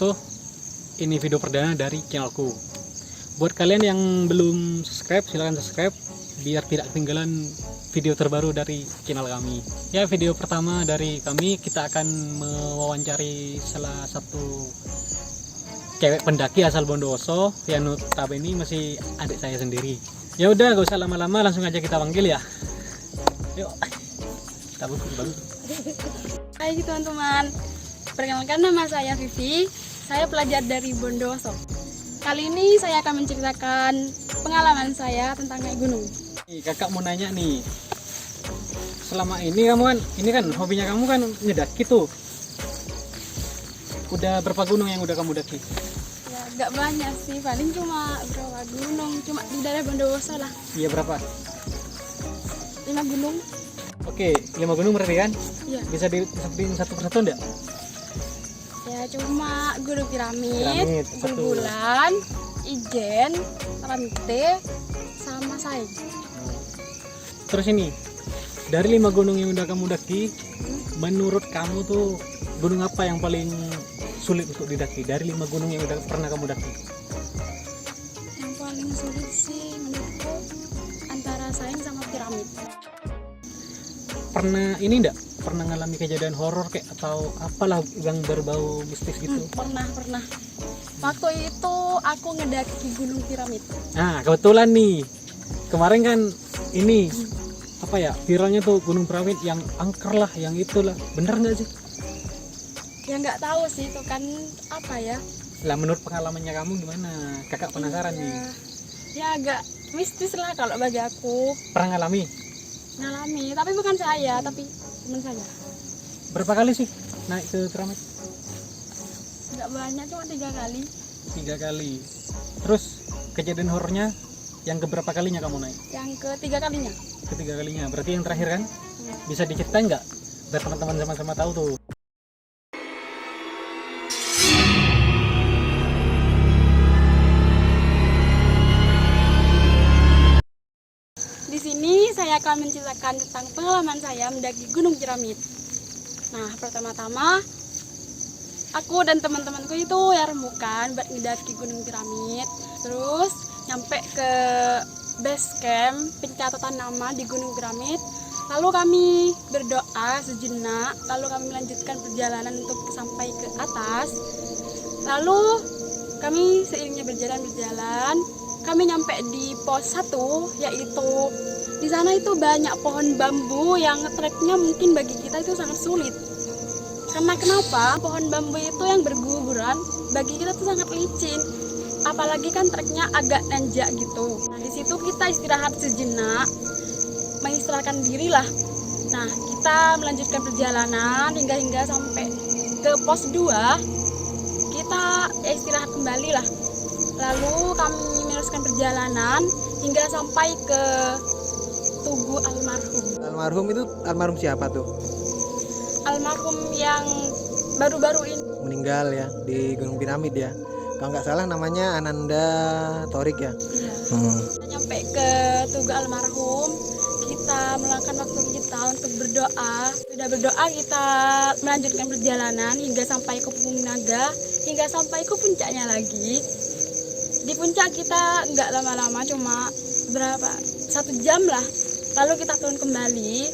wabarakatuh. Ini video perdana dari channelku. Buat kalian yang belum subscribe, silahkan subscribe biar tidak ketinggalan video terbaru dari channel kami. Ya, video pertama dari kami, kita akan mewawancari salah satu cewek pendaki asal Bondowoso yang notabene masih adik saya sendiri. Ya udah, gak usah lama-lama, langsung aja kita panggil ya. Yuk, kita bagus. Hai teman-teman, perkenalkan nama saya Vivi. Saya pelajar dari Bondowoso. Kali ini saya akan menceritakan pengalaman saya tentang naik gunung. Kakak mau nanya nih, selama ini kamu kan hobinya kamu kan ngedaki tuh. Udah berapa gunung yang udah kamu daki? Ya gak banyak sih, paling cuma berapa gunung, cuma di daerah Bondowoso lah. Iya, berapa? 5 gunung. Oke, 5 gunung berarti kan? Iya. Bisa disebutin satu persatu enggak? Ya cuma Gunung Piramid, satu. Bulan, Ijen, Rante, sama Saing. Terus ini, dari 5 gunung yang udah kamu daki, menurut kamu tuh gunung apa yang paling sulit untuk didaki dari 5 gunung yang udah pernah kamu daki? Yang paling sulit sih menurutku antara Saing sama Piramid. Pernah ini enggak? Pernah ngalami kejadian horor kayak atau apalah yang berbau mistis gitu? Pernah. Waktu itu aku ngedaki Gunung Piramid. Nah, kebetulan nih, kemarin kan ini apa ya, viralnya tuh Gunung Piramid yang angker lah, yang itulah, bener nggak sih? Ya nggak tahu sih, itu kan apa ya? Lah, menurut pengalamannya kamu gimana? Kakak penasaran nih. Ya agak mistis lah kalau bagi aku. Pernah ngalami? Ngalami, tapi bukan saya, tapi teman saya. Berapa kali sih naik ke Piramid? Nggak banyak, cuma 3 kali. 3 kali. Terus kejadian horornya yang keberapa kalinya kamu naik? Yang ketiga kalinya. Ketiga kalinya. Berarti yang terakhir kan? Bisa diceritain nggak? Biar teman-teman sama-sama tahu tuh. Di sini saya akan menceritakan tentang pengalaman saya mendaki Gunung Piramid. Nah, pertama-tama aku dan teman-temanku itu ya rembukan buat mendaki Gunung Piramid. Terus nyampe ke base camp pencatatan nama di Gunung Piramid. Lalu kami berdoa sejenak, lalu kami melanjutkan perjalanan untuk sampai ke atas. Lalu kami seiringnya berjalan, kami nyampe di pos 1, yaitu di sana itu banyak pohon bambu yang treknya mungkin bagi kita itu sangat sulit. Karena kenapa? Pohon bambu itu yang berguguran bagi kita tuh sangat licin. Apalagi kan treknya agak nanjak gitu. Nah, di situ kita istirahat sejenak, mengistirahatkan diri lah. Nah, kita melanjutkan perjalanan hingga sampai ke pos 2. Kita istirahat kembali lah. Lalu kami meneruskan perjalanan hingga sampai ke Tugu Almarhum. Almarhum itu almarhum siapa tuh? Almarhum yang baru-baru ini Meninggal ya di Gunung Piramid ya. Kalau nggak salah namanya Ananda Torik ya. ya. Kita nyampe ke Tugu Almarhum, kita meluangkan waktu kita untuk berdoa. Sudah berdoa, kita melanjutkan perjalanan hingga sampai ke Puncak Naga, hingga sampai ke puncaknya lagi. Di puncak kita nggak lama-lama, cuma berapa 1 jam lah. Lalu kita turun kembali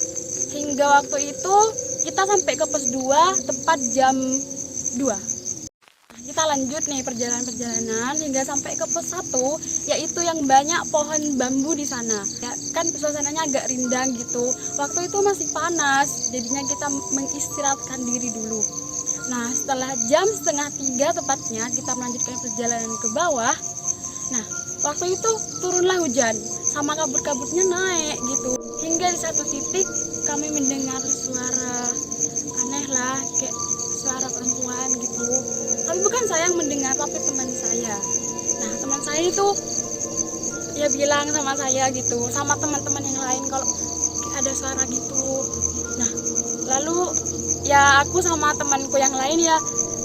hingga waktu itu kita sampai ke pos 2 tepat jam 2. Kita lanjut nih perjalanan hingga sampai ke pos 1, yaitu yang banyak pohon bambu di sana. Ya, kan suasananya agak rindang gitu. Waktu itu masih panas, jadinya kita mengistirahatkan diri dulu. Nah, setelah jam 2:30 tepatnya kita melanjutkan perjalanan ke bawah. Nah, waktu itu turunlah hujan sama kabut-kabutnya naik gitu. Hingga di satu titik kami mendengar suara aneh lah, kayak suara perempuan gitu. Tapi bukan saya yang mendengar, tapi teman saya. Nah, teman saya itu ya bilang sama saya gitu, sama teman-teman yang lain kalau ada suara gitu. Nah, lalu ya aku sama temanku yang lain ya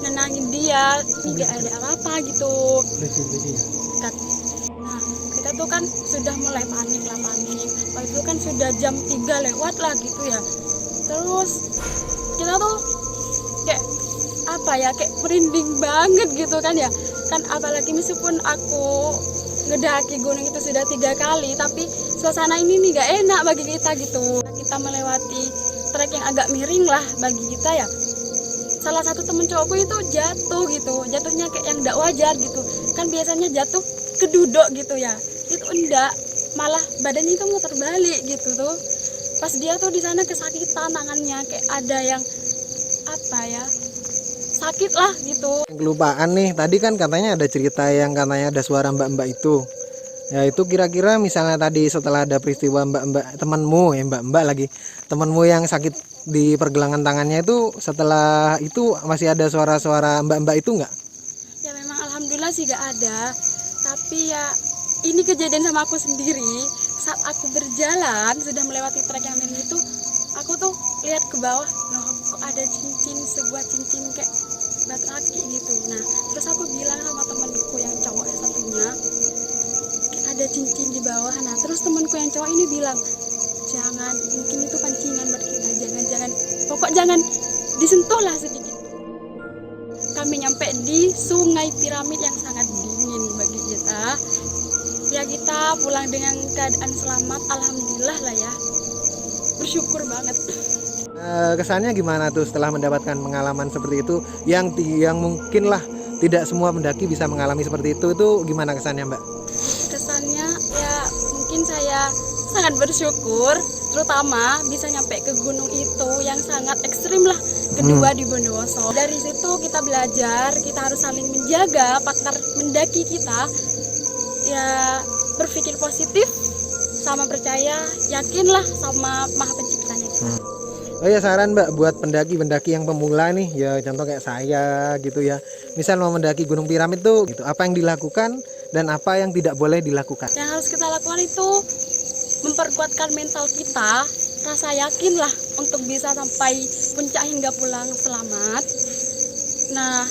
nenangin dia, tidak ada apa-apa gitu. Nah, kita tuh kan sudah mulai panik. Waktu itu kan sudah jam 3 lewat lah gitu ya. Terus kita tuh kayak apa ya, kayak merinding banget gitu kan ya. Kan apalagi meskipun aku ngedaki gunung itu sudah 3 kali, tapi suasana ini nih gak enak bagi kita gitu. Kita melewati trek yang agak miring lah bagi kita ya. Salah satu temen cowokku itu jatuh gitu, jatuhnya kayak yang gak wajar gitu. Kan biasanya jatuh keduduk gitu ya, itu enggak, malah badannya itu muter balik gitu tuh. Pas dia tuh di sana kesakitan tangannya, kayak ada yang apa ya, sakit lah gitu. Kelupaan nih, tadi kan katanya ada cerita yang katanya ada suara mbak-mbak itu. Ya itu kira-kira misalnya tadi setelah ada peristiwa mbak-mbak temanmu, ya mbak-mbak lagi, temanmu yang sakit di pergelangan tangannya itu, setelah itu masih ada suara-suara mbak-mbak itu nggak? Ya memang alhamdulillah sih gak ada, tapi ya ini kejadian sama aku sendiri. Saat aku berjalan sudah melewati trek yang miring itu, aku tuh lihat ke bawah, loh kok ada cincin, sebuah cincin kayak batu aki gitu. Nah terus aku bilang sama temanku yang cowok yang satunya, ada cincin di bawah. Nah terus temanku yang cowok ini bilang, jangan, mungkin itu pancingan buat kita, jangan, pokok jangan disentuh lah sedikit. Kami nyampe di Sungai Piramid yang sangat dingin bagi kita. Ya kita pulang dengan keadaan selamat, alhamdulillah lah ya, bersyukur banget. Kesannya gimana tuh setelah mendapatkan pengalaman seperti itu, yang mungkin lah tidak semua pendaki bisa mengalami seperti itu gimana kesannya Mbak? Kesannya ya mungkin saya sangat bersyukur, terutama bisa nyampe ke gunung itu yang sangat ekstrim lah, kedua di Bondowoso. Dari situ kita belajar, kita harus saling menjaga partner mendaki kita, ya berpikir positif, sama percaya, yakinlah sama Maha Penciptanya kita. Oh ya, saran Mbak buat pendaki-pendaki yang pemula nih, ya contoh kayak saya gitu ya, misal mau mendaki Gunung Piramid tuh gitu, apa yang dilakukan dan apa yang tidak boleh dilakukan? Yang harus kita lakukan itu memperkuatkan mental kita, rasa yakin lah untuk bisa sampai puncak hingga pulang selamat. Nah,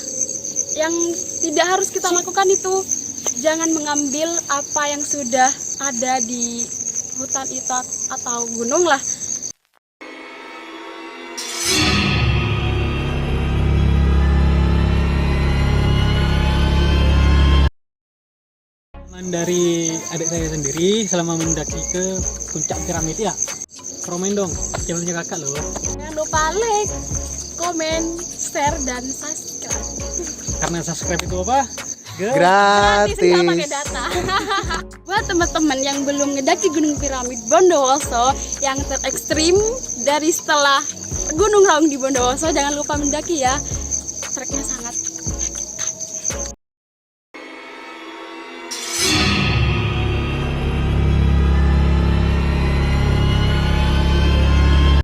yang tidak harus kita lakukan itu jangan mengambil apa yang sudah ada di hutan itu atau gunung lah. Dari adik saya sendiri selama mendaki ke puncak piramid ya, komen dong channelnya kakak loh. Jangan lupa like, komen, share, dan subscribe. Karena subscribe itu apa? Gratis, nggak pakai Gratis. data. Buat teman-teman yang belum ngedaki Gunung Piramid Bondowoso yang terekstrim dari setelah Gunung Raung di Bondowoso, jangan lupa mendaki ya. Treknya sangat